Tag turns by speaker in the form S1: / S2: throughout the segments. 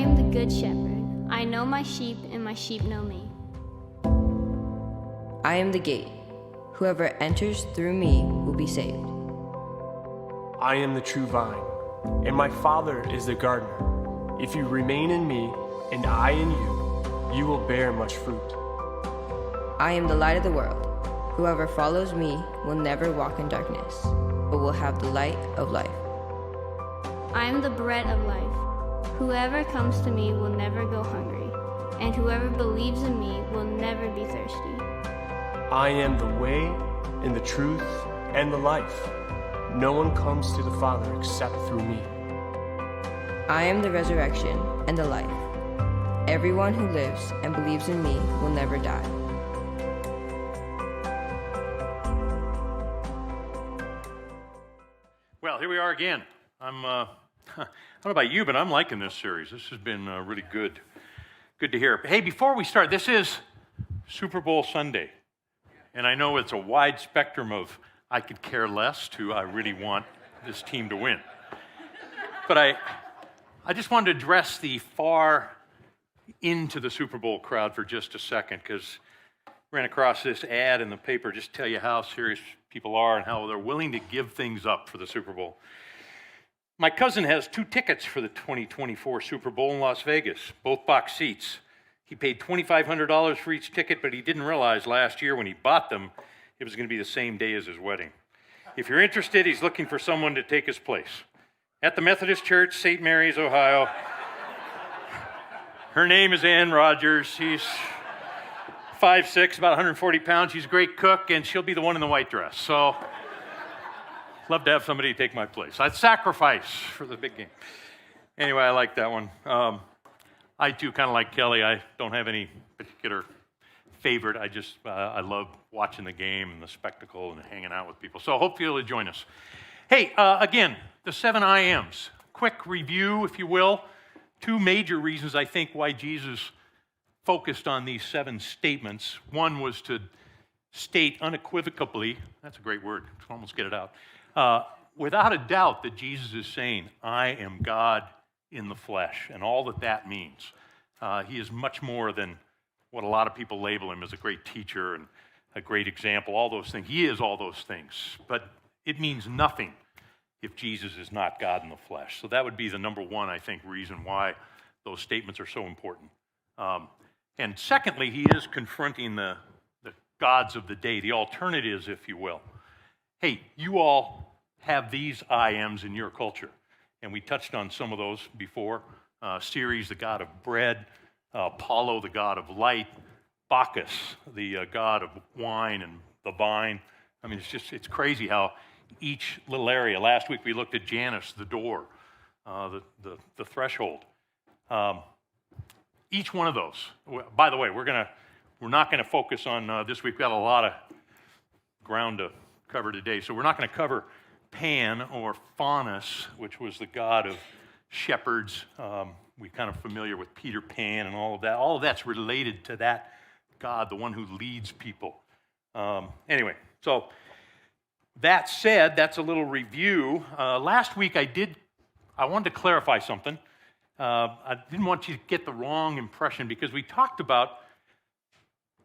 S1: am the good shepherd. I know my sheep, and my sheep know me.
S2: I am the gate. Whoever enters through me will be saved.
S3: I am the true vine, and my Father is the gardener. If you remain in me, and I in you, you will bear much fruit.
S2: I am the light of the world. Whoever follows me will never walk in darkness, but will have the light of life.
S1: I am the bread of life. Whoever comes to me will never go hungry, and whoever believes in me will never be thirsty.
S3: I am the way, and the truth, and the life. No one comes to the Father except through me.
S2: I am the resurrection and the life. Everyone who lives and believes in me will never die.
S4: Well, here we are again. I don't know about you, but I'm liking this series. This has been really good. Good to hear. Hey, before we start, this is Super Bowl Sunday. And I know it's a wide spectrum of I could care less to I really want this team to win. But I just wanted to address the far into the Super Bowl crowd for just a second, because ran across this ad in the paper just to tell you how serious people are and how they're willing to give things up for the Super Bowl. My cousin has 2 tickets for the 2024 Super Bowl in Las Vegas, both box seats. He paid $2,500 for each ticket, but he didn't realize last year when he bought them, it was going to be the same day as his wedding. If you're interested, he's looking for someone to take his place. At the Methodist Church, St. Mary's, Ohio. Her name is Ann Rogers. She's 5'6", about 140 pounds. She's a great cook, and she'll be the one in the white dress. So, love to have somebody take my place. I'd sacrifice for the big game. Anyway, I like that one. I, too, kind of like Kelly. I don't have any particular favorite. I love watching the game and the spectacle and hanging out with people. So, hopefully you'll join us. Hey, again, the 7 I Ams. Quick review, if you will. 2 major reasons, I think, why Jesus focused on these 7 statements. One was to state unequivocally, that's a great word, almost get it out, without a doubt that Jesus is saying, I am God in the flesh, and all that that means. He is much more than what a lot of people label him as, a great teacher and a great example, all those things. He is all those things, but it means nothing if Jesus is not God in the flesh. So that would be the number 1, I think, reason why those statements are so important. And secondly, he is confronting the gods of the day, the alternatives, if you will. Hey, you all have these I Ams in your culture, and we touched on some of those before. Ceres, the god of bread, Apollo, the god of light, Bacchus, the god of wine and the vine. I mean, it's crazy how each little area. Last week we looked at Janus, the door, the threshold. Each one of those. By the way, we're not gonna focus on this week. We've got a lot of ground to cover today, so we're not going to cover Pan or Faunus, which was the god of shepherds. We're kind of familiar with Peter Pan and all of that. All of that's related to that God, the one who leads people. Anyway, so that said, that's a little review. Last week I wanted to clarify something. I didn't want you to get the wrong impression, because we talked about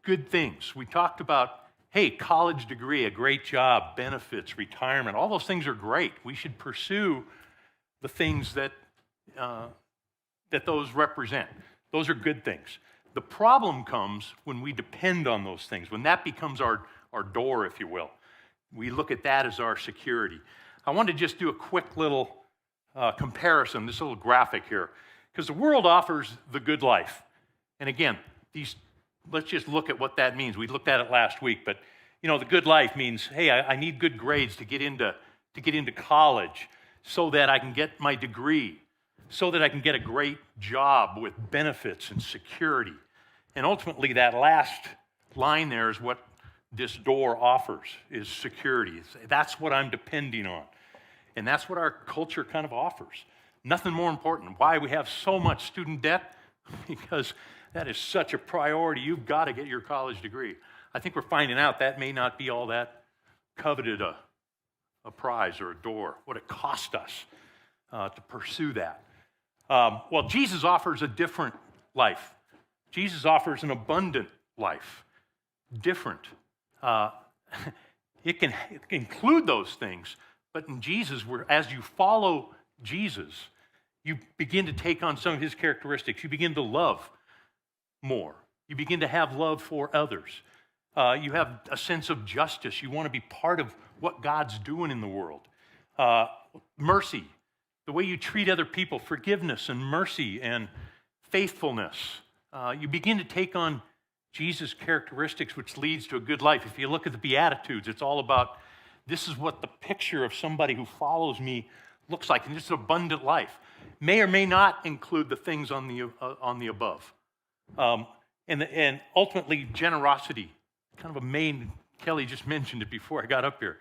S4: good things. We talked about, hey, college degree, a great job, benefits, retirement, all those things are great. We should pursue the things that those represent. Those are good things. The problem comes when we depend on those things, when that becomes our door, if you will. We look at that as our security. I want to just do a quick little comparison, this little graphic here, because the world offers the good life. And again, let's just look at what that means. We looked at it last week, but the good life means, hey, I need good grades to get into college so that I can get my degree, so that I can get a great job with benefits and security. And ultimately, that last line there is what this door offers, is security. That's what I'm depending on. And that's what our culture kind of offers. Nothing more important. Why we have so much student debt? Because that is such a priority. You've got to get your college degree. I think we're finding out that may not be all that coveted a prize or a door, what it cost us to pursue that. Well, Jesus offers a different life. Jesus offers an abundant life. Different. It can include those things, but in Jesus, as you follow Jesus, you begin to take on some of his characteristics. You begin to love more. You begin to have love for others. You have a sense of justice. You want to be part of what God's doing in the world. Mercy, the way you treat other people, forgiveness and mercy and faithfulness. You begin to take on Jesus' characteristics, which leads to a good life. If you look at the Beatitudes, it's all about this is what the picture of somebody who follows me looks like, and it's an abundant life. May or may not include the things on the above. And ultimately, generosity, kind of a main, Kelly just mentioned it before I got up here.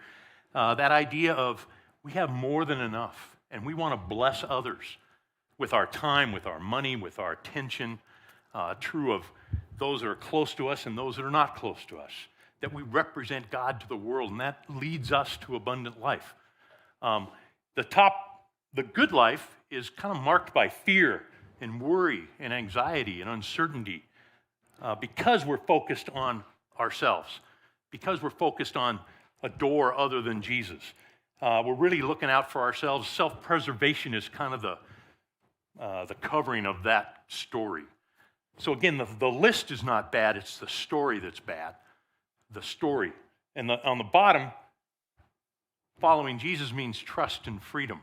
S4: That idea of we have more than enough, and we want to bless others with our time, with our money, with our attention, true of those that are close to us and those that are not close to us, that we represent God to the world, and that leads us to abundant life. The good life is kind of marked by fear and worry and anxiety and uncertainty because we're focused on ourselves, because we're focused on a door other than Jesus. We're really looking out for ourselves. Self-preservation is kind of the covering of that story. So again, the list is not bad, it's the story that's bad. The story. And on the bottom, following Jesus means trust and freedom.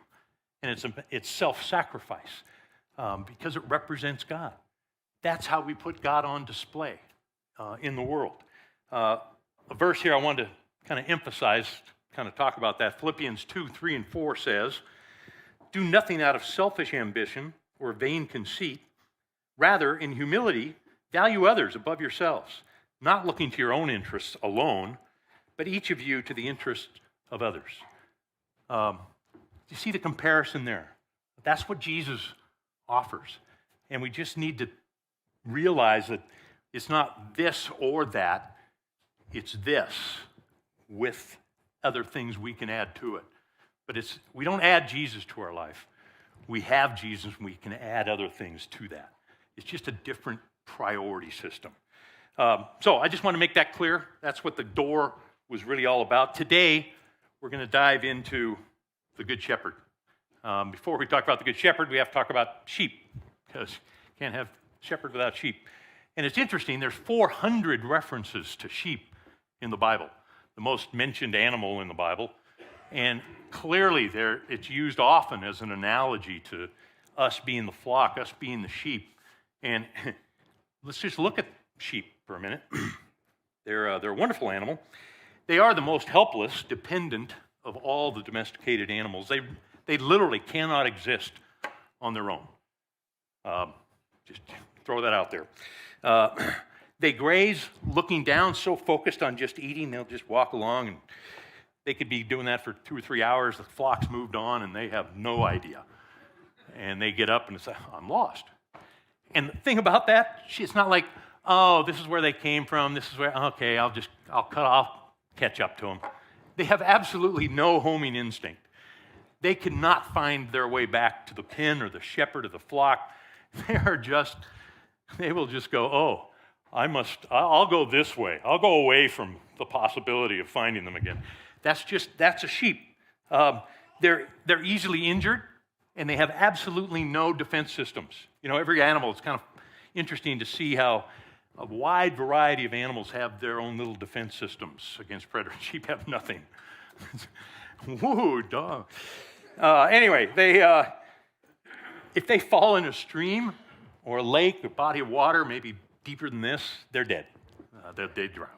S4: And it's self-sacrifice because it represents God. That's how we put God on display in the world. A verse here I wanted to kind of emphasize, kind of talk about that. Philippians 2, 3, and 4 says, "Do nothing out of selfish ambition or vain conceit. Rather, in humility, value others above yourselves, not looking to your own interests alone, but each of you to the interest of others." You see the comparison there? That's what Jesus offers. And we just need to realize that it's not this or that, it's this with other things we can add to it. But we don't add Jesus to our life. We have Jesus and we can add other things to that. It's just a different priority system. So I just want to make that clear. That's what the door was really all about. Today, we're going to dive into the Good Shepherd. Before we talk about the Good Shepherd, we have to talk about sheep, because you can't have shepherd without sheep. And it's interesting, there's 400 references to sheep in the Bible, the most mentioned animal in the Bible. And clearly it's used often as an analogy to us being the flock, us being the sheep. And let's just look at sheep for a minute. They're a wonderful animal. They are the most helpless, dependent of all the domesticated animals. They literally cannot exist on their own. Just throw that out there. They graze looking down, so focused on just eating, they'll just walk along, and they could be doing that for 2 or 3 hours. The flock's moved on, and they have no idea. And they get up and say, "I'm lost." And the thing about that, it's not like, "Oh, this is where they came from. This is where, okay, I'll catch up to them." They have absolutely no homing instinct. They cannot find their way back to the pen or the shepherd or the flock. They will just go, "Oh, I'll go this way. I'll go away from the possibility of finding them again." That's a sheep. They're easily injured, and they have absolutely no defense systems. You know, every animal, it's kind of interesting to see how a wide variety of animals have their own little defense systems against predators. Sheep have nothing. Whoa, dog. Anyway, if they fall in a stream or a lake, a body of water, maybe deeper than this, they're dead. They drown.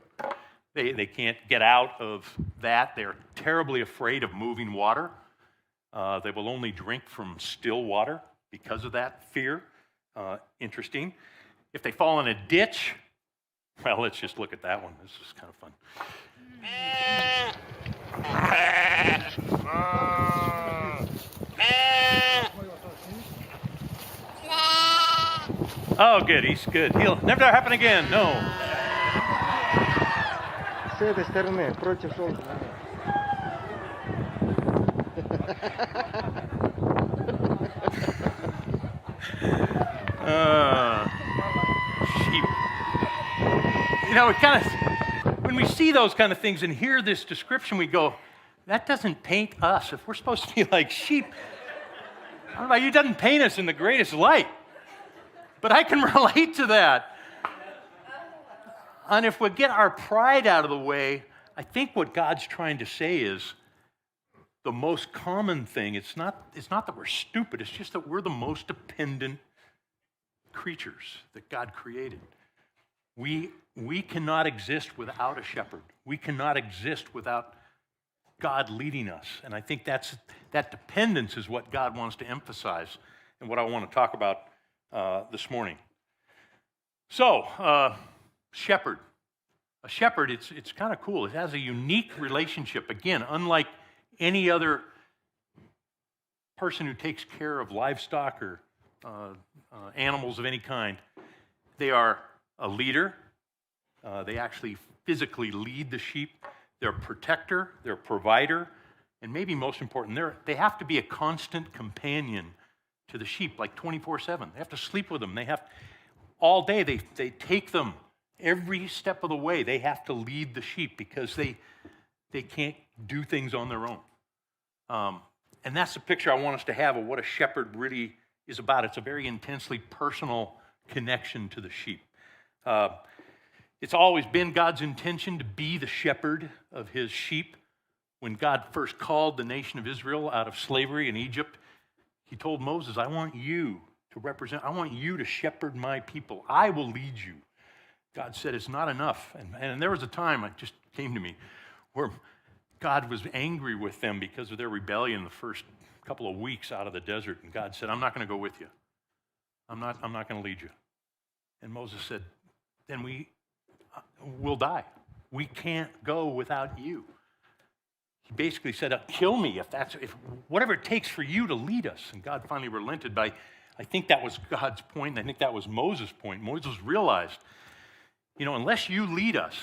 S4: They can't get out of that. They're terribly afraid of moving water. They will only drink from still water because of that fear. Interesting. If they fall in a ditch, well, let's just look at that one. This is kind of fun. Oh, good. He's good. He'll never happen again. No.
S5: С этой стороны, против солнца.
S4: Sheep. You know, when we see those kind of things and hear this description, we go, that doesn't paint us. If we're supposed to be like sheep, I don't know about you, it doesn't paint us in the greatest light. But I can relate to that. And if we get our pride out of the way, I think what God's trying to say is the most common thing, it's not that we're stupid, it's just that we're the most dependent creatures that God created. We cannot exist without a shepherd. We cannot exist without God leading us. And I think that dependence is what God wants to emphasize and what I want to talk about this morning. So, shepherd. A shepherd, it's kind of cool. It has a unique relationship. Again, unlike any other person who takes care of livestock or animals of any kind, they are a leader. They actually physically lead the sheep. They're a protector. They're a provider. And maybe most important, they have to be a constant companion to the sheep, like 24/7. They have to sleep with them. They have all day. They take them every step of the way. They have to lead the sheep because they can't do things on their own. And that's the picture I want us to have of what a shepherd really is about. It's a very intensely personal connection to the sheep. It's always been God's intention to be the shepherd of his sheep. When God first called the nation of Israel out of slavery in Egypt, he told Moses, I want you to shepherd my people. I will lead you. God said it's not enough. And there was a time, it just came to me, where God was angry with them because of their rebellion the first couple of weeks out of the desert. And God said, I'm not going to go with you. I'm not going to lead you. And Moses said, then we'll die. We can't go without you. He basically said, kill me if whatever it takes for you to lead us. And God finally relented. But I think that was God's point, and I think that was Moses' point. Moses realized, unless you lead us,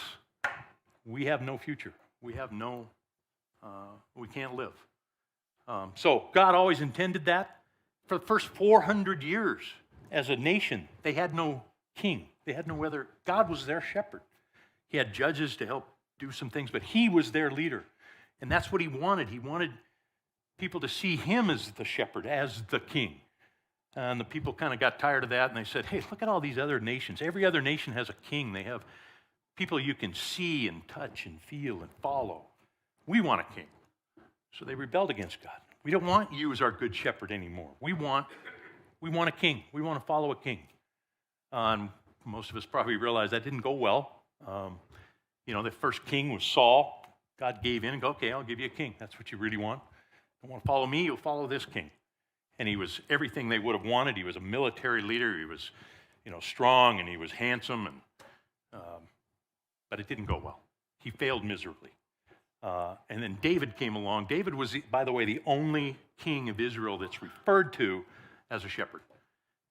S4: we have no future. We can't live. So God always intended that. For the first 400 years as a nation, they had no king. They had no other. God was their shepherd. He had judges to help do some things, but he was their leader. And that's what he wanted. He wanted people to see him as the shepherd, as the king. And the people kind of got tired of that, and they said, hey, look at all these other nations. Every other nation has a king. They have people you can see and touch and feel and follow. We want a king. So they rebelled against God. We don't want you as our good shepherd anymore. We want a king. We want to follow a king. And most of us probably realize that didn't go well. The first king was Saul. God gave in and go, okay, I'll give you a king. That's what you really want. You want to follow me? You'll follow this king. And he was everything they would have wanted. He was a military leader. He was, strong, and he was handsome. But it didn't go well. He failed miserably. And then David came along. David was, by the way, the only king of Israel that's referred to as a shepherd.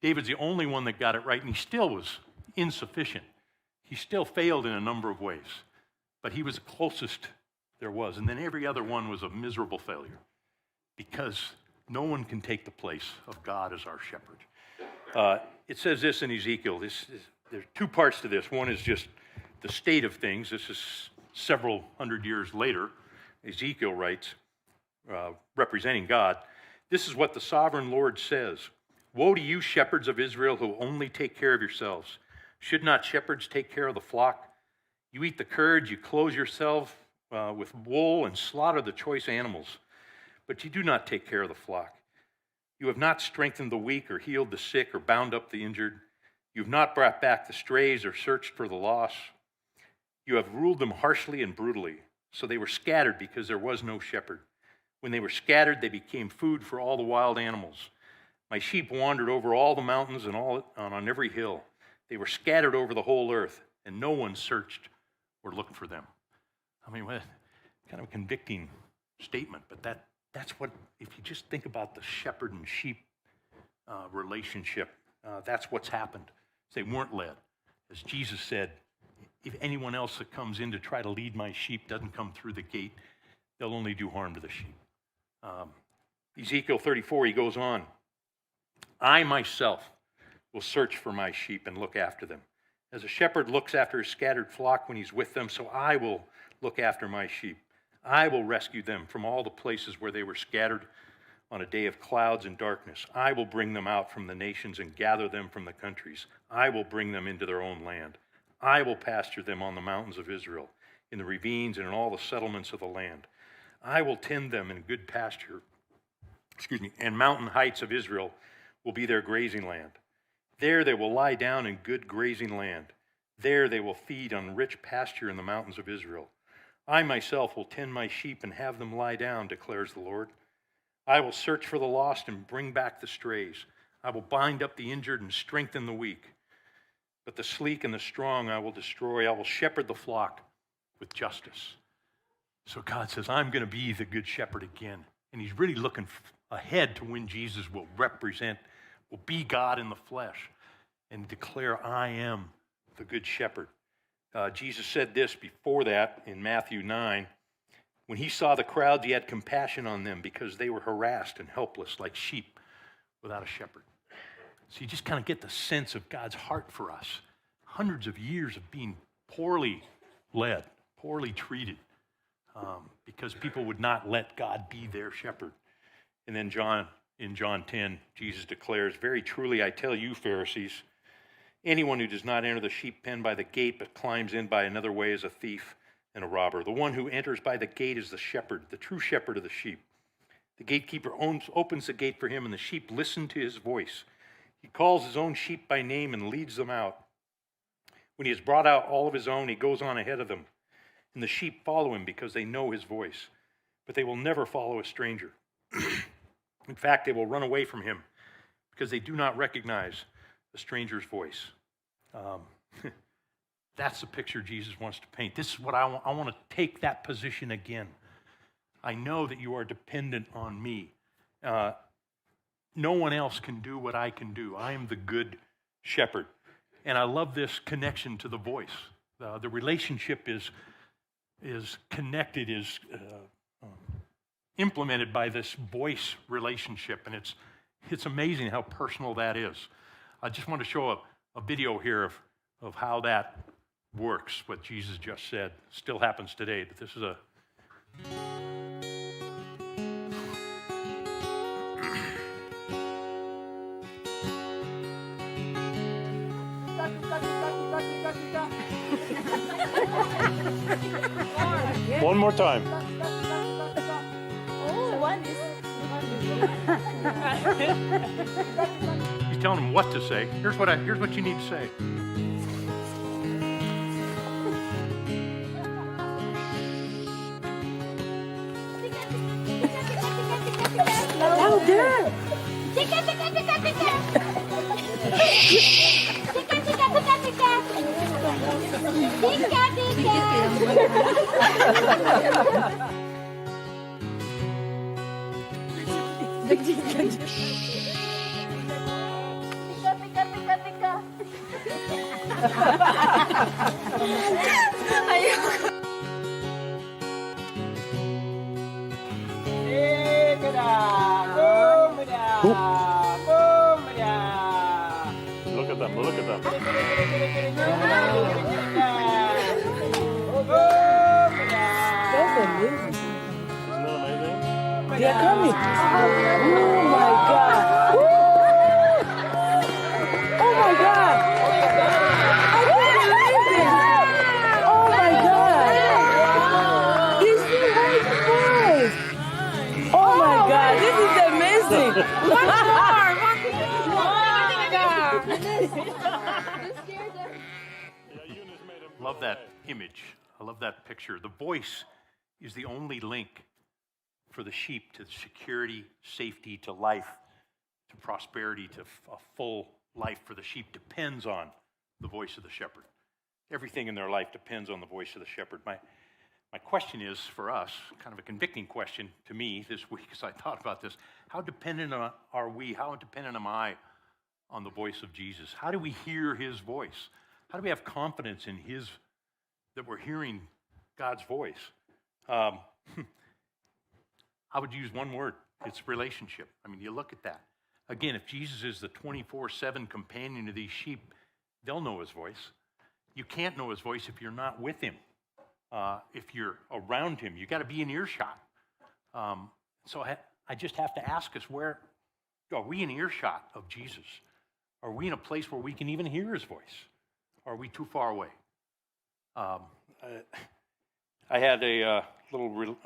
S4: David's the only one that got it right, and he still was insufficient. He still failed in a number of ways. But he was the closest there was. And then every other one was a miserable failure because no one can take the place of God as our shepherd. It says this in Ezekiel. There's two parts to this. One is just the state of things. This is several hundred years later. Ezekiel writes, representing God, this is what the sovereign Lord says. Woe to you, shepherds of Israel, who only take care of yourselves. Should not shepherds take care of the flock? You eat the curds, you clothe yourself with wool and slaughter the choice animals, but you do not take care of the flock. You have not strengthened the weak or healed the sick or bound up the injured. You have not brought back the strays or searched for the lost. You have ruled them harshly and brutally, so they were scattered because there was no shepherd. When they were scattered, they became food for all the wild animals. My sheep wandered over all the mountains and on every hill. They were scattered over the whole earth, and no one searched or looked for them. I mean, what kind of a convicting statement, but that's what, if you just think about the shepherd and sheep relationship, that's what's happened. They weren't led. As Jesus said, if anyone else that comes in to try to lead my sheep doesn't come through the gate, they'll only do harm to the sheep. Ezekiel 34, he goes on, I myself will search for my sheep and look after them. As a shepherd looks after his scattered flock when he's with them, so I will look after my sheep. I will rescue them from all the places where they were scattered on a day of clouds and darkness. I will bring them out from the nations and gather them from the countries. I will bring them into their own land. I will pasture them on the mountains of Israel, in the ravines and in all the settlements of the land. I will tend them in good pasture, and mountain heights of Israel will be their grazing land. There they will lie down in good grazing land. There they will feed on rich pasture in the mountains of Israel. I myself will tend my sheep and have them lie down, declares the Lord. I will search for the lost and bring back the strays. I will bind up the injured and strengthen the weak. But the sleek and the strong I will destroy. I will shepherd the flock with justice. So God says, I'm going to be the good shepherd again. And he's really looking ahead to when Jesus will be God in the flesh and declare, I am the good shepherd. Jesus said this before that in Matthew 9. When he saw the crowds, he had compassion on them because they were harassed and helpless like sheep without a shepherd. So you just kind of get the sense of God's heart for us. Hundreds of years of being poorly led, poorly treated, because people would not let God be their shepherd. And then in John 10, Jesus declares, very truly I tell you, Pharisees, anyone who does not enter the sheep pen by the gate but climbs in by another way is a thief and a robber. The one who enters by the gate is the shepherd, the true shepherd of the sheep. The gatekeeper opens the gate for him, and the sheep listen to his voice. He calls his own sheep by name and leads them out. When he has brought out all of his own, he goes on ahead of them. And the sheep follow him because they know his voice. But they will never follow a stranger. In fact, they will run away from him because they do not recognize a stranger's voice. That's the picture Jesus wants to paint. This is what I want to take that position again. I know that you are dependent on me. No one else can do what I can do. I am the good shepherd. And I love this connection to the voice. The relationship is connected, is implemented by this voice relationship. And it's amazing how personal that is. I just want to show a video here of how that works, what Jesus just said. Still happens today. But this is a... One more time. He's telling him what to say. Here's what you need to say.
S6: Louder!
S4: Look at them, look at them.
S6: That's amazing.
S4: Isn't that amazing?
S6: They're coming. Oh my God. Woo! Oh my God. I can't believe it. Oh my God. Did you hear the voice? Oh my God. This is amazing.
S4: Love that image. I love that picture. The voice is the only link for the sheep to security, safety, to life, to prosperity, to a full life for the sheep depends on the voice of the shepherd. Everything in their life depends on the voice of the shepherd. My question is for us, kind of a convicting question to me this week as I thought about this, how dependent are we, how dependent am I on the voice of Jesus? How do we hear his voice? How do we have confidence in that we're hearing God's voice? I would use one word. It's relationship. I mean, you look at that. Again, if Jesus is the 24/7 companion of these sheep, they'll know his voice. You can't know his voice if you're not with him. If you're around him, you got to be in earshot. So I just have to ask us, where are we in earshot of Jesus? Are we in a place where we can even hear his voice? Or are we too far away? I had a little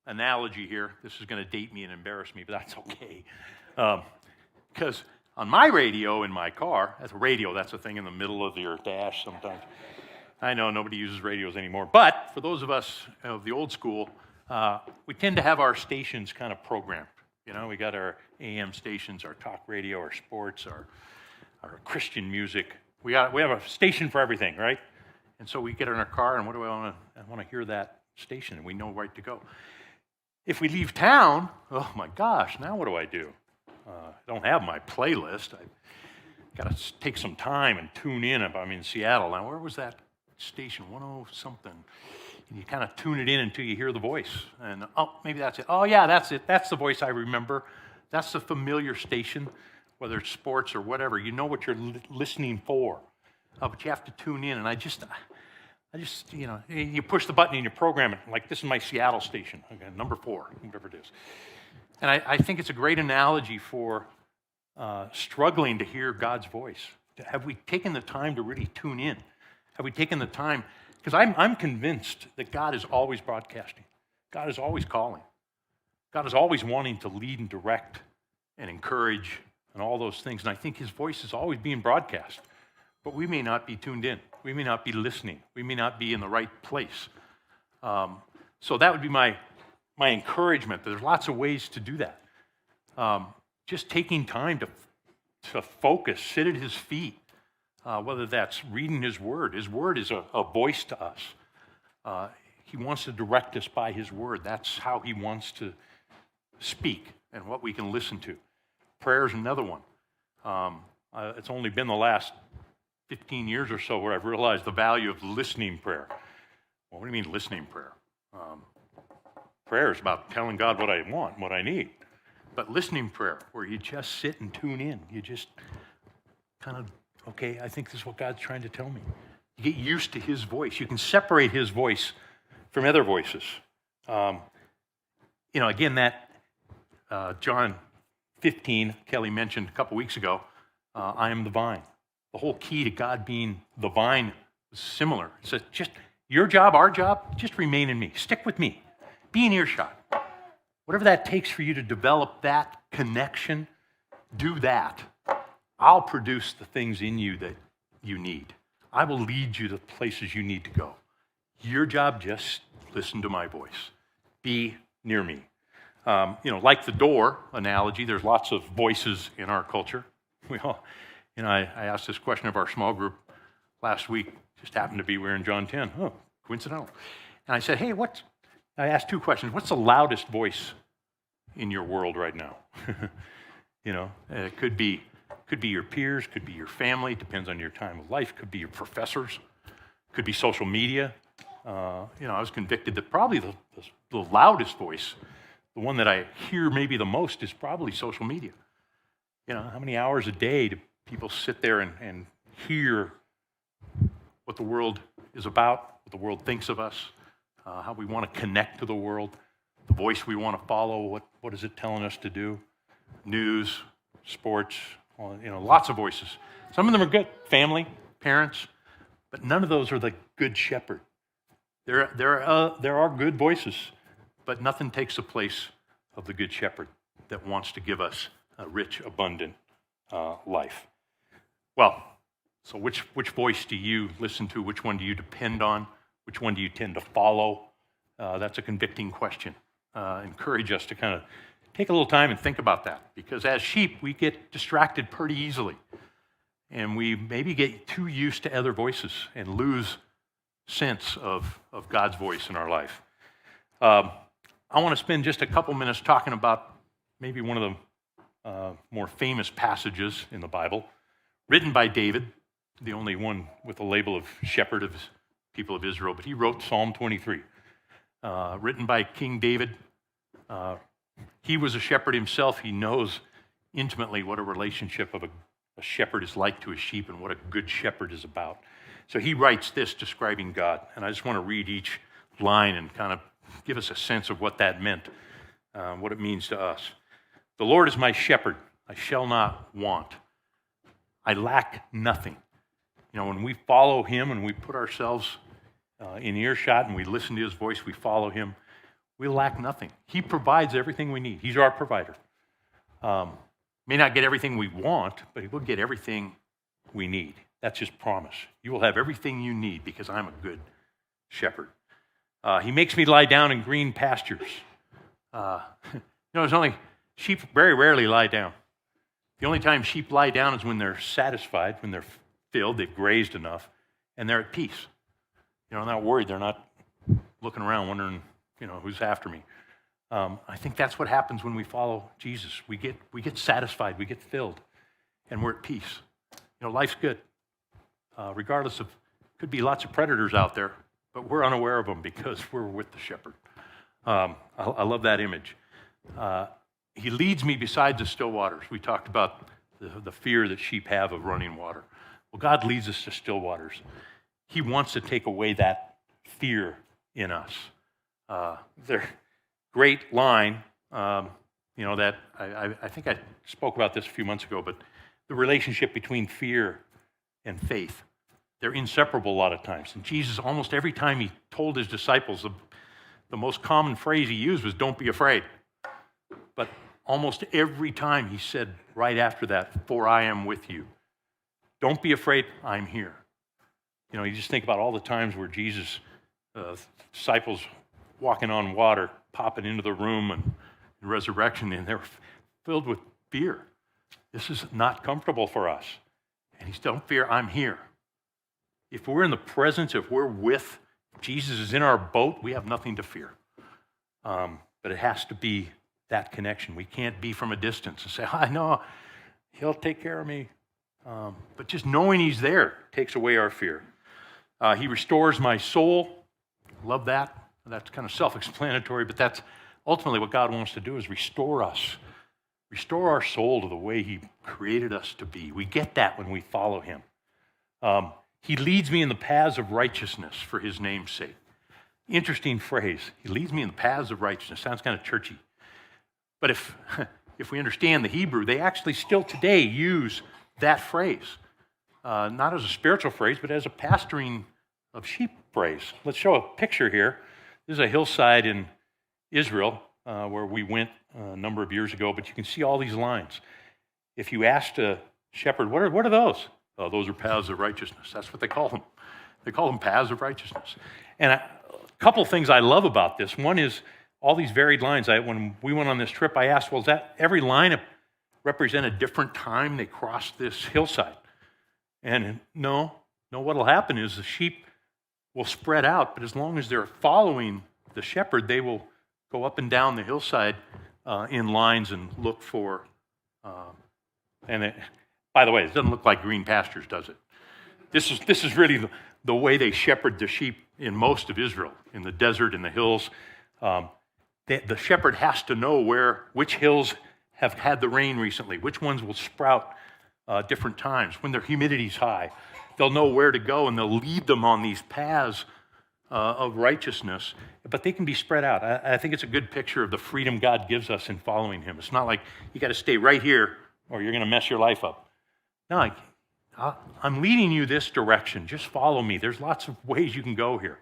S4: analogy here. This is going to date me and embarrass me, but that's okay. Because on my radio in my car, that's a radio, that's a thing in the middle of your dash sometimes. I know nobody uses radios anymore, but for those of us of the old school, we tend to have our stations kind of programmed. You know, we got our AM stations, our talk radio, our sports, our Christian music. We have a station for everything, right? And so we get in our car, and what do I want to? I want to hear that station, and we know where to go. If we leave town, oh my gosh, now what do I do? I don't have my playlist. I got to take some time and tune in if I'm in Seattle. Now, where was that station? 10 something. And you kind of tune it in until you hear the voice. And, oh, maybe that's it. Oh, yeah, that's it. That's the voice I remember. That's the familiar station, whether it's sports or whatever. You know what you're listening for. But you have to tune in. And I just, you know, you push the button and you program it. Like, this is my Seattle station, okay, number 4, whatever it is. And I think it's a great analogy for struggling to hear God's voice. Have we taken the time to really tune in? Have we taken the time? Because I'm convinced that God is always broadcasting. God is always calling. God is always wanting to lead and direct and encourage and all those things. And I think his voice is always being broadcast. But we may not be tuned in. We may not be listening. We may not be in the right place. So that would be my encouragement. There's lots of ways to do that. Just taking time to focus, sit at his feet, whether that's reading his word. His word is a voice to us. He wants to direct us by his word. That's how he wants to speak and what we can listen to. Prayer is another one. It's only been the last 15 years or so where I've realized the value of listening prayer. Well, what do you mean listening prayer? Prayer is about telling God what I want, what I need. But listening prayer, where you just sit and tune in, you just kind of, okay, I think this is what God's trying to tell me. You get used to his voice. You can separate his voice from other voices. You know, again, that John 15, Kelly mentioned a couple weeks ago, I am the vine. The whole key to God being the vine is similar. It says, just your job, our job, just remain in me. Stick with me. Be in earshot. Whatever that takes for you to develop that connection, do that. I'll produce the things in you that you need. I will lead you to places you need to go. Your job, just listen to my voice. Be near me. You know, like the door analogy, there's lots of voices in our culture. We all, you know, I asked this question of our small group last week. Just happened to be, we're in John 10. Oh, coincidental. And I said, hey, I asked 2 questions. What's the loudest voice in your world right now? You know, it could be your peers, could be your family, depends on your time of life, could be your professors, could be social media. You know, I was convicted that probably the loudest voice, the one that I hear maybe the most, is probably social media. You know, how many hours a day do people sit there and hear what the world is about, what the world thinks of us, how we want to connect to the world, the voice we want to follow, what is it telling us to do? News, sports, you know, lots of voices. Some of them are good, family, parents, but none of those are the good shepherd. There are good voices, but nothing takes the place of the good shepherd that wants to give us a rich, abundant life. Well, so which voice do you listen to? Which one do you depend on? Which one do you tend to follow? That's a convicting question. Encourage us to kind of take a little time and think about that, because as sheep, we get distracted pretty easily. And we maybe get too used to other voices and lose sense of God's voice in our life. I want to spend just a couple minutes talking about maybe one of the more famous passages in the Bible, written by David, the only one with the label of shepherd of his people of Israel, but he wrote Psalm 23, written by King David. He was a shepherd himself. He knows, intimately what a relationship of a shepherd is like to a sheep and what a good shepherd is about. So he writes this describing God, and I just want to read each line and kind of give us a sense of what that meant, what it means to us. The Lord is my shepherd, I shall not want. I lack nothing. You know, when we follow him and we put ourselves in earshot and we listen to his voice, we follow him, we lack nothing. He provides everything we need. He's our provider. May not get everything we want, but he will get everything we need. That's his promise. You will have everything you need because I'm a good shepherd. He makes me lie down in green pastures. There's only sheep very rarely lie down. The only time sheep lie down is when they're satisfied, when they're filled, they've grazed enough, and they're at peace. They're not worried. They're not looking around wondering, who's after me. I think that's what happens when we follow Jesus. We get satisfied, we get filled, and we're at peace. Life's good. Regardless of, could be lots of predators out there, but we're unaware of them because we're with the shepherd. I love that image. He leads me beside the still waters. We talked about the fear that sheep have of running water. Well, God leads us to still waters. He wants to take away that fear in us. Their great line, that I think I spoke about this a few months ago, but the relationship between fear and faith. They're inseparable a lot of times. And Jesus, almost every time he told his disciples, the most common phrase he used was, "Don't be afraid." But almost every time he said right after that, "For I am with you." Don't be afraid, I'm here. You just think about all the times where Jesus' disciples walking on water, popping into the room and resurrection, and they're filled with fear. This is not comfortable for us. And he's, "Don't fear, I'm here." If we're in the presence, if we're with Jesus is in our boat, we have nothing to fear. But it has to be that connection. We can't be from a distance and say, "I know, he'll take care of me." But just knowing he's there takes away our fear. He restores my soul. Love that. That's kind of self-explanatory, but that's ultimately what God wants to do, is restore us. Restore our soul to the way he created us to be. We get that when we follow him. He leads me in the paths of righteousness for his name's sake. Interesting phrase. He leads me in the paths of righteousness. Sounds kind of churchy. But if we understand the Hebrew, they actually still today use that phrase. Not as a spiritual phrase, but as a pastoring of sheep phrase. Let's show a picture here. This is a hillside in Israel where we went a number of years ago, but you can see all these lines. If you asked a shepherd, what are those? Oh, those are paths of righteousness. That's what they call them. They call them paths of righteousness. And a couple things I love about this. One is all these varied lines. When we went on this trip, I asked, well, does that every line represent a different time they crossed this hillside? And no, what'll happen is the sheep will spread out, but as long as they're following the shepherd, they will go up and down the hillside in lines and look for, by the way, it doesn't look like green pastures, does it? This is really the way they shepherd the sheep in most of Israel, in the desert, in the hills. The shepherd has to know which hills have had the rain recently, which ones will sprout different times. When their humidity's high, they'll know where to go, and they'll lead them on these paths of righteousness, but they can be spread out. I think it's a good picture of the freedom God gives us in following him. It's not like you got to stay right here or you're going to mess your life up. No, I'm leading you this direction. Just follow me. There's lots of ways you can go here.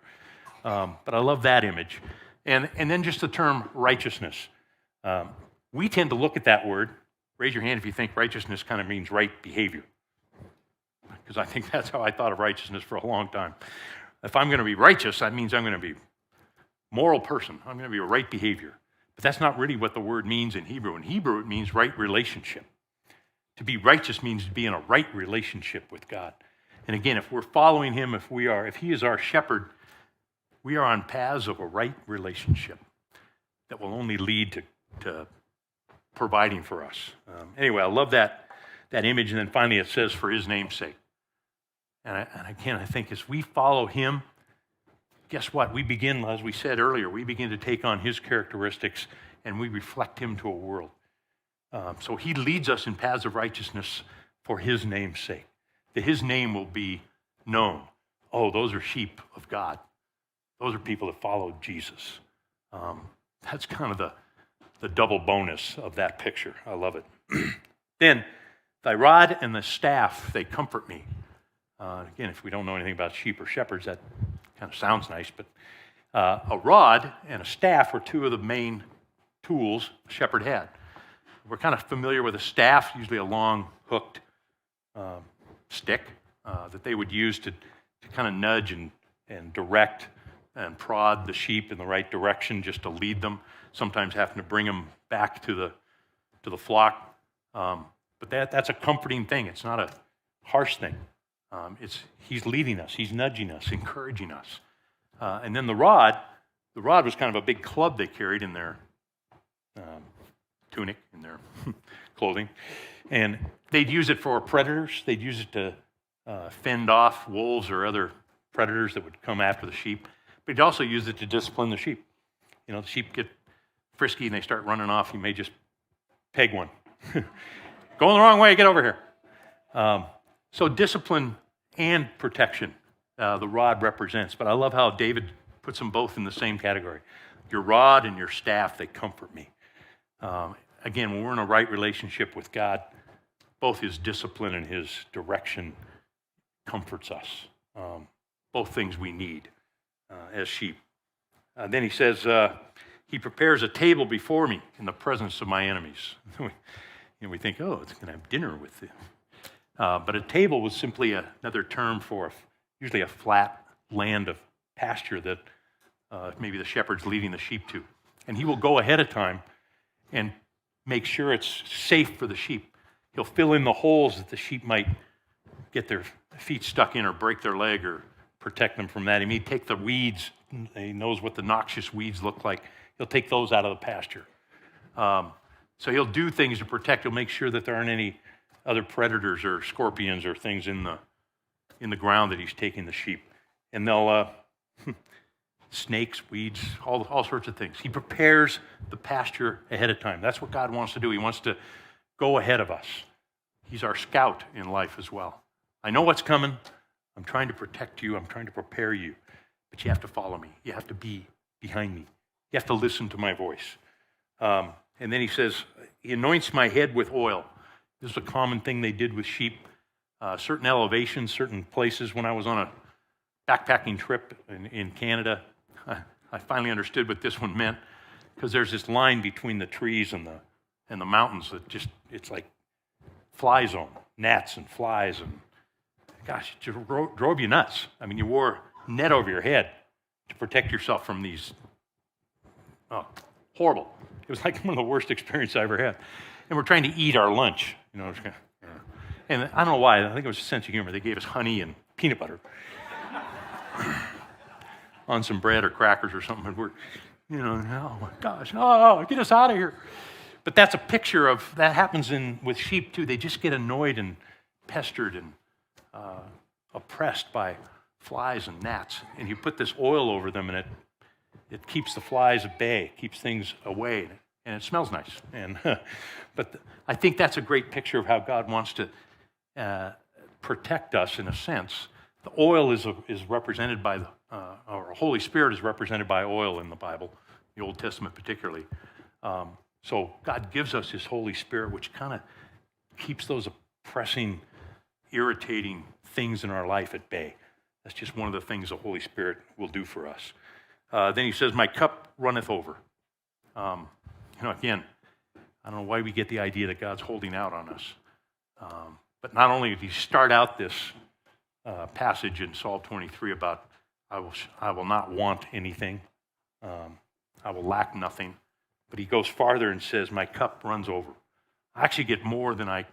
S4: But I love that image. And then just the term righteousness. We tend to look at that word. Raise your hand if you think righteousness kind of means right behavior. Because I think that's how I thought of righteousness for a long time. If I'm going to be righteous, that means I'm going to be a moral person. I'm going to be a right behavior. But that's not really what the word means in Hebrew. In Hebrew, it means right relationship. To be righteous means to be in a right relationship with God. And again, if we're following him, if he is our shepherd, we are on paths of a right relationship that will only lead to providing for us. Anyway, I love that image. And then finally it says, for his name's sake. And again, I think as we follow him, guess what? We begin, as we said earlier, we begin to take on his characteristics and we reflect him to a world. So he leads us in paths of righteousness for his name's sake, that his name will be known. Oh, those are sheep of God. Those are people that followed Jesus. That's kind of the double bonus of that picture. I love it. Then, thy rod and the staff, they comfort me. Again, if we don't know anything about sheep or shepherds, that kind of sounds nice, but a rod and a staff were two of the main tools a shepherd had. We're kind of familiar with a staff, usually a long hooked stick that they would use to kind of nudge and direct and prod the sheep in the right direction, just to lead them, sometimes having to bring them back to the flock. But that's a comforting thing. It's not a harsh thing. He's leading us. He's nudging us, encouraging us. And then the rod was kind of a big club they carried in their tunic, in their clothing. And they'd use it for predators. They'd use it to fend off wolves or other predators that would come after the sheep. But he'd also use it to discipline the sheep. You know, the sheep get frisky and they start running off. You may just peg one. Going the wrong way, get over here. So discipline and protection, the rod represents. But I love how David puts them both in the same category. Your rod and your staff, they comfort me. Again, when we're in a right relationship with God, both his discipline and his direction comforts us. Both things we need as sheep. Then he says, he prepares a table before me in the presence of my enemies. We think, oh, it's going to have dinner with it. But a table was simply another term for usually a flat land of pasture that maybe the shepherd's leading the sheep to. And he will go ahead of time and make sure it's safe for the sheep. He'll fill in the holes that the sheep might get their feet stuck in or break their leg or protect them from that. He may take the weeds. He knows what the noxious weeds look like. He'll take those out of the pasture. So he'll do things to protect. He'll make sure that there aren't any other predators or scorpions or things in the ground that he's taking the sheep. And they'll snakes, weeds, all sorts of things. He prepares the pasture ahead of time. That's what God wants to do. He wants to go ahead of us. He's our scout in life as well. I know what's coming. I'm trying to protect you. I'm trying to prepare you. But you have to follow me. You have to be behind me. You have to listen to my voice. And then he says, he anoints my head with oil. This is a common thing they did with sheep. Certain elevations, certain places. When I was on a backpacking trip in Canada, I finally understood what this one meant, because there's this line between the trees and the mountains that it's like fly zone, gnats and flies, and gosh, it just drove you nuts. I mean, you wore a net over your head to protect yourself from these, horrible. It was like one of the worst experiences I ever had. And we're trying to eat our lunch, and I don't know why, I think it was a sense of humor. They gave us honey and peanut butter on some bread or crackers or something, and we're, oh my gosh, get us out of here. But that's a picture of, that happens with sheep too. They just get annoyed and pestered and oppressed by flies and gnats. And you put this oil over them, and it keeps the flies at bay, keeps things away, and it smells nice. But I think that's a great picture of how God wants to protect us in a sense. The oil is represented by or Holy Spirit is represented by oil in the Bible, the Old Testament particularly. So God gives us his Holy Spirit, which kind of keeps those oppressing, irritating things in our life at bay. That's just one of the things the Holy Spirit will do for us. Then he says, my cup runneth over. Again, I don't know why we get the idea that God's holding out on us. But not only did he start out this passage in Psalm 23 about, I will not want anything. I will lack nothing. But he goes farther and says, my cup runs over. I actually get more than I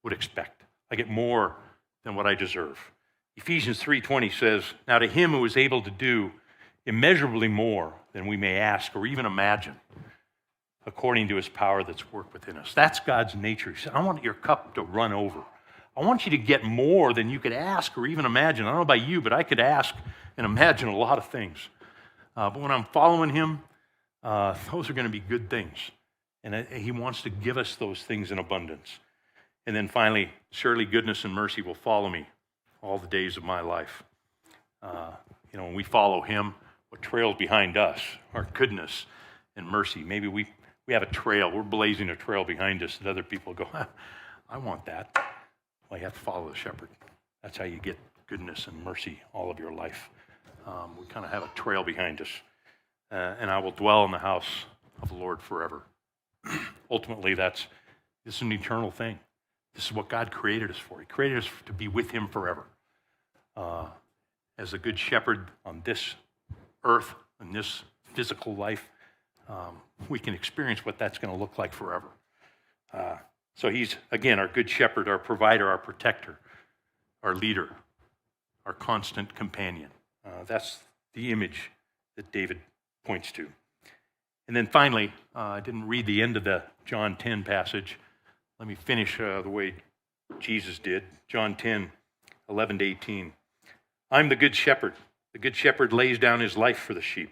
S4: would expect. I get more than what I deserve. Ephesians 3:20 says, now to him who is able to do immeasurably more than we may ask or even imagine, according to his power that's worked within us. That's God's nature. He said, I want your cup to run over. I want you to get more than you could ask or even imagine. I don't know about you, but I could ask and imagine a lot of things. But when I'm following him, those are going to be good things. And he wants to give us those things in abundance. And then finally, surely goodness and mercy will follow me all the days of my life. When we follow him, what trails behind us are goodness and mercy. Maybe we have a trail. We're blazing a trail behind us that other people go, I want that. Well, you have to follow the shepherd. That's how you get goodness and mercy all of your life. We kind of have a trail behind us. And I will dwell in the house of the Lord forever. Ultimately, this is an eternal thing. This is what God created us for. He created us to be with him forever. As a good shepherd on this earth, in this physical life, we can experience what that's going to look like forever. So he's, again, our good shepherd, our provider, our protector, our leader, our constant companion. That's the image that David points to. And then finally, I didn't read the end of the John 10 passage. Let me finish the way Jesus did. John 10, 11 to 18. I'm the good shepherd. The good shepherd lays down his life for the sheep.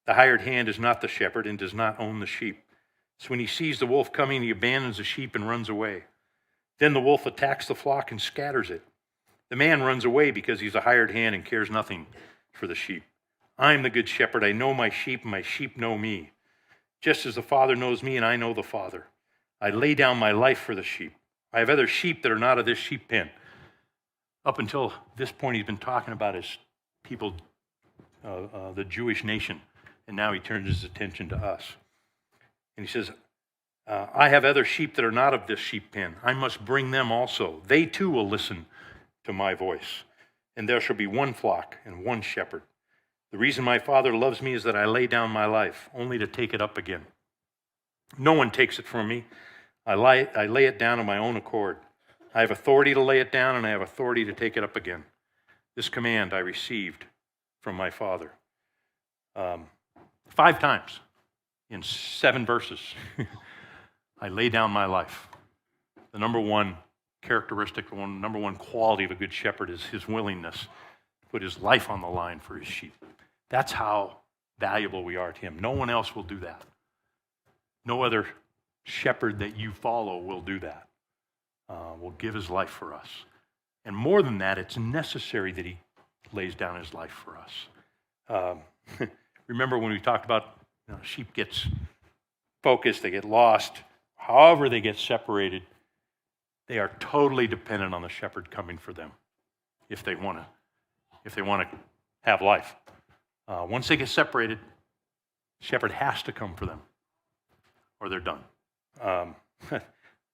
S4: The hired hand is not the shepherd and does not own the sheep. So when he sees the wolf coming, he abandons the sheep and runs away. Then the wolf attacks the flock and scatters it. The man runs away because he's a hired hand and cares nothing for the sheep. I'm the good shepherd. I know my sheep, and my sheep know me. Just as the Father knows me, and I know the Father. I lay down my life for the sheep. I have other sheep that are not of this sheep pen. Up until this point, he's been talking about his people, the Jewish nation, and now he turns his attention to us. And he says, I have other sheep that are not of this sheep pen. I must bring them also. They too will listen to my voice. And there shall be one flock and one shepherd. The reason my Father loves me is that I lay down my life, only to take it up again. No one takes it from me. I lay it down of my own accord. I have authority to lay it down, and I have authority to take it up again. This command I received from my Father. 5 times in 7 verses. I lay down my life. The number one characteristic, the number one quality of a good shepherd is his willingness to put his life on the line for his sheep. That's how valuable we are to him. No one else will do that. No other shepherd that you follow will do that. Will give his life for us. And more than that, it's necessary that he lays down his life for us. Remember when we talked about sheep gets focused, they get lost, however they get separated, they are totally dependent on the shepherd coming for them if they want to have life. Once they get separated, the shepherd has to come for them or they're done.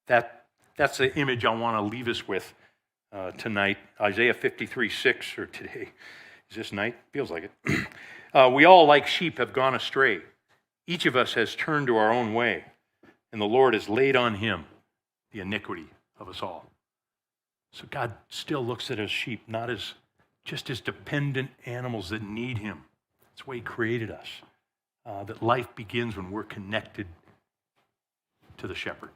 S4: That's the image I want to leave us with tonight. Isaiah 53:6, or today. Is this night? Feels like it. We all, like sheep, have gone astray. Each of us has turned to our own way, and the Lord has laid on him the iniquity of us all. So God still looks at us sheep, not as just as dependent animals that need him. That's the way he created us. That life begins when we're connected to the shepherd.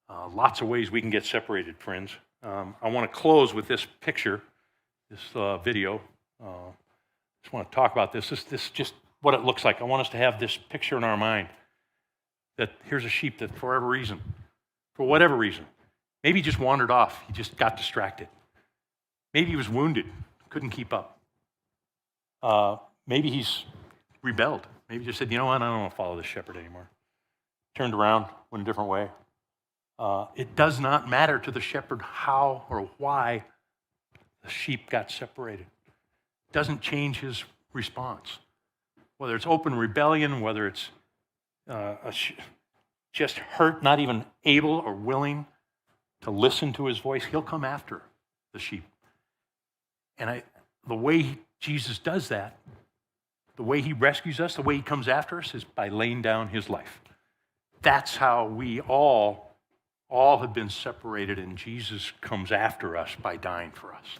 S4: Lots of ways we can get separated, friends. I want to close with this picture, this video. Just want to talk about this. This is just what it looks like. I want us to have this picture in our mind that here's a sheep that for whatever reason, maybe he just wandered off. He just got distracted. Maybe he was wounded, couldn't keep up. Maybe he's rebelled. Maybe he just said, you know what, I don't want to follow this shepherd anymore. Turned around, went a different way. It does not matter to the shepherd how or why the sheep got separated. It doesn't change his response. Whether it's open rebellion, whether it's just hurt, not even able or willing to listen to his voice, he'll come after the sheep. And the way Jesus does that, the way he rescues us, the way he comes after us is by laying down his life. That's how we all have been separated, and Jesus comes after us by dying for us.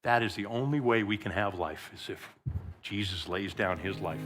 S4: That is the only way we can have life, is if Jesus lays down his life.